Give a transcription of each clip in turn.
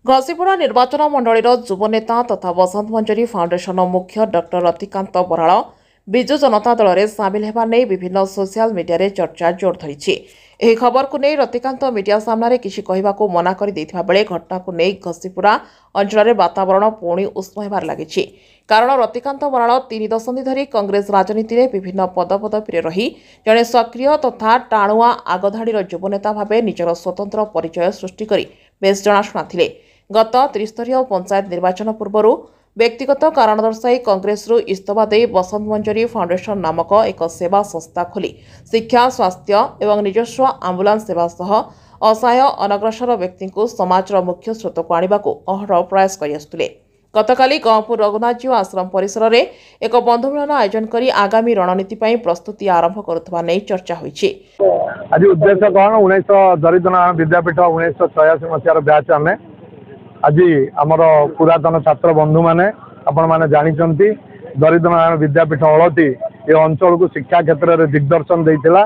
घसीपुरा निर्वाचन मंडलीर युवनेता तथा बसंत मंजरी फाउंडेशन मुख्य डॉक्टर रतिकांत बराड़ विजु जनता दल में सामिल होगा नहीं विभिन्न सोशल मीडिया रे चर्चा जोर धरी। ଏହି ଖବରକୁ ନେଇ ରତିକାନ୍ତ ମିଡିଆ ସାମ୍ନାରେ କିଛି କହିବାକୁ ମନା କରିଦେଇଥିବା ବେଳେ ଘଟଣାକୁ ନେଇ ଘସିପୁରା ଅଞ୍ଚଳରେ ବାତାବରଣ ପୁଣି ଉଷ୍ମ ହେବାରେ ଲାଗିଛି। କାରଣ ରତିକାନ୍ତ ବରାଳ 3 ଦଶନ୍ଧି ଧରି କଂଗ୍ରେସ ରାଜନୀତିରେ ବିଭିନ୍ନ ପଦପଦବୀରେ ରହି ଜଣେ ସକ୍ରିୟ ତଥା ଟାଣୁଆ ଆଗଧାଡିର ଯୁବନେତା ଭାବେ ନିଜର ସ୍ୱତନ୍ତ୍ର ପରିଚୟ ସୃଷ୍ଟି କରି ବେଶ୍ ଜଣାଶୁଣା ଥିଲେ। ଗତ ତ୍ରିସ୍ତରୀୟ ପଞ୍ଚାୟତ ନିର୍ବାଚନ ପୂର୍ବରୁ व्यक्तिगत कारण दर्शाई कांग्रेस इस्तफा दे बसंत मंजरी फाउंडेशन नामक एक सेवा संस्था खोली शिक्षा स्वास्थ्य और निजस्व आंबुलांस सेवा सह असहाय अनग्रसर व्यक्ति को समाज मुख्य स्रोत को आने को अहरह प्रयास करते। गतकाली गहपुर रघुनाथजीउ आश्रम परिसर में एक बंधुमिलन आयोजन कर आगामी रणनीति प्रस्तुति आरंभ करुवा नहीं चर्चा होइछि। आज उद्देश्य कौन 19 दरिद्र विद्यापीठ 1986 मसीहार बैच आम आज आमर पुरातन छात्र बंधु मैंने आपण मैंने जानते दरिद्र नारायण विद्यापीठ हलती ये अंचल को शिक्षा क्षेत्र में दिग्दर्शन देता।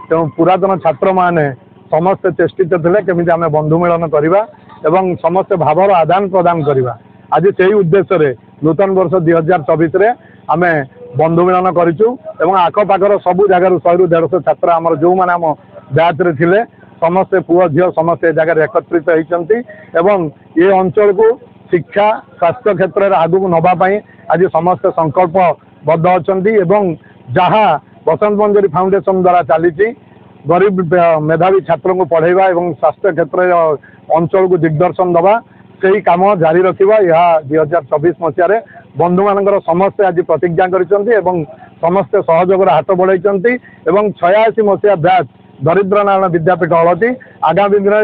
तेणु पुरातन छात्र मैंने समस्ते चेष्टित थे केमी आम बंधु मिलन करवा एवं समस्ते भावर आदान प्रदान करवा। आज से उद्देश्य नूतन वर्ष 2024 आम बंधु मिलन करूँ एवं आखपाखर सबू जगार 100-150 छात्र आम जो मैंने आम बैच रे थिले समस्ते पुओ झील समस्ते जगह एकत्रित होती एवं ये अंचल को शिक्षा स्वास्थ्य क्षेत्र में आगू नापी आज समस्ते संकल्पबद्ध अच्छा जहाँ बसंत मंजरी फाउंडेशन द्वारा चली गरीब मेधावी छात्र को पढ़ेवा और स्वास्थ्य क्षेत्र अंचल को दिग्दर्शन दवा से ही काम जारी रखा। यह 2024 मसीह बंधु मान समस्ते आज प्रतिज्ञा कर समस्ते सहयोग हाथ बढ़ाई 86 मसीहा बैच दरिद्र नारायण विद्यापीठ हलती आगामी दिन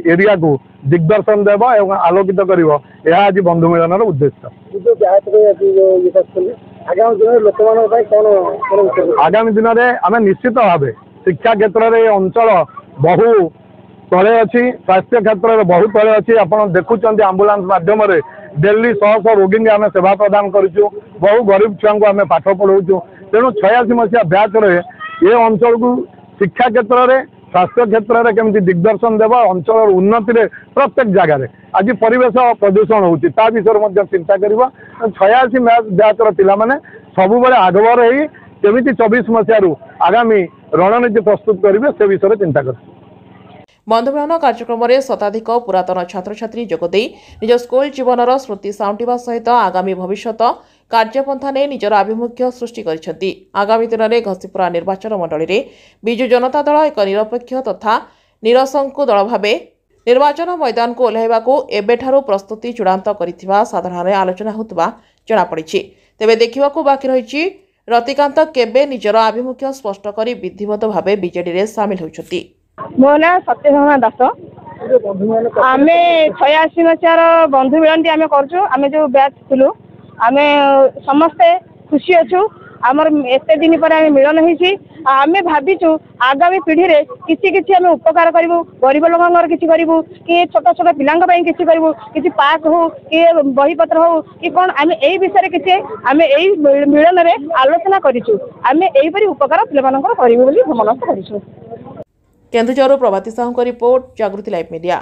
एरिया को दिग्दर्शन देव और आलोकित कर आज बंधु मिलन उद्देश्य। आगामी दिन में आम निश्चित भाव शिक्षा क्षेत्र में अंचल बहु तले अच्छी स्वास्थ्य क्षेत्र में बहु तले अच्छी आप देखुं आंबुलांस मध्यम डेली 100 रोगी आम सेवा प्रदान करूँ बहु गरीब छुआ को आम पाठ पढ़ाऊँ। तेणु 86 मसीहा बैच ये अंचल को शिक्षा क्षेत्र में स्वास्थ्य क्षेत्र में केमती दिग्दर्शन देवा अंचल उन्नति में प्रत्येक जगार आज परिवेश प्रदूषण होती विषय चिंता कर 86 बैचर पिला माने सबुबले आगवर ही केमिति 24 मसीह आगामी रणनीति प्रस्तुत करेंगे से विषय चिंता कर। बंधुमिलन कार्यक्रम में शताधिक पुरातन छात्र छात्री जोगदे निज स्कूल जीवनर स्मृति साउंटिबा सहित आगामी भविष्यत कार्यपंथा ने निजर आभिमुख्य सृष्टि करिसेंती। आगामी दिन में घसीपुरा निर्वाचन मंडली में विजु जनता दल एक निरपेक्ष तथा निरसंकु दल भाव निर्वाचन मैदान को ओह्लाइबाकू एबेठारू प्रस्तुति चूड़ांत करिथिबा साधारण आलोचना होतबा जଣାपड़िछि। तेबे देखिबाकू बाकी रहिछि रतिकांत केबे निजर आभिमुख्य स्पष्ट करी विधिवत भाव बीजेडी रे सामिल होइछथि। मो ना सत्यभामा दास आम 86 मसीहार बंधु मिलन आम कर जो बैच थिलु आम समस्ते खुशी अच्छु आमर एत दिन पर आम मिलन आम भाविचु आगामी पीढ़ी रे किसी किसी आम उपकार करूँ गरीब लोक किसी करूँ कि छोट छोट पिला किसी करूँ कि पार्क हो कि बहीपत्र हो कि कौन आम यही विषय किसी आम यही मिलन में आलोचना करूँ आम यहीपरि उपकार पिला करूँ मनस्थ करूँ। केन्दुझर प्रभाती साहू रिपोर्ट जागृति लाइव मीडिया।